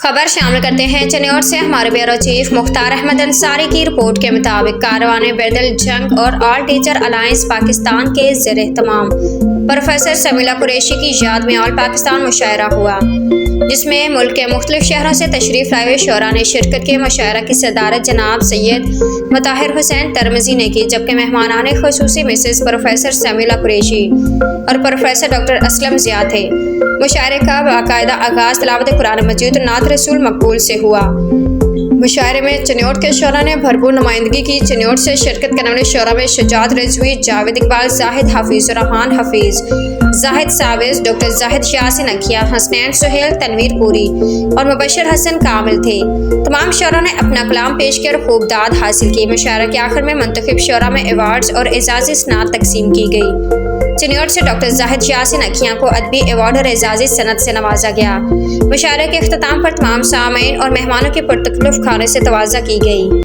خبر شامل کرتے ہیں چنیوٹ سے ہمارے بیورو چیف مختار احمد انصاری کی رپورٹ کے مطابق کاروان بیدل جنگ اور آل ٹیچر الائنس پاکستان کے زیر اہتمام پروفیسر سمیلہ قریشی کی یاد میں آل پاکستان مشاعرہ ہوا، جس میں ملک کے مختلف شہروں سے تشریف لائے شعراء نے شرکت کی۔ مشاعرہ کی صدارت جناب سید مطہر حسین ترمذی نے کی، جبکہ مہمانان خصوصی مسز پروفیسر سمیلہ قریشی اور پروفیسر ڈاکٹر اسلم ضیاء تھے۔ مشاعرے کا باقاعدہ آغاز تلاوت قرآن مجید اور نعت رسول مقبول سے ہوا۔ مشاعرے میں چنیوٹ کے شعراء نے بھرپور نمائندگی کی۔ چنیوٹ سے شرکت کرنے والے شعراء میں شجاعت رضوی، جاوید اقبال، زاہد حافظ، رحمان حفیظ، زاہد ساوز، ڈاکٹر زاہد یاسین اکھیا، حسنین سہیل، تنویر پوری اور مبشر حسن کامل تھے۔ تمام شعراء نے اپنا کلام پیش کیا اور خوب داد حاصل کی۔ مشاعرہ کے آخر میں منتخب شعراء میں ایوارڈز اور اعزازی سند تقسیم کی گئی۔ چنیوٹ سے ڈاکٹر زاہد یاسین اکھیا کو ادبی ایوارڈ اور اعزازی سند سے نوازا گیا۔ مشاعرے کے اختتام پر تمام سامعین اور مہمانوں کی پرتکلف کھانے سے تواضع کی گئی۔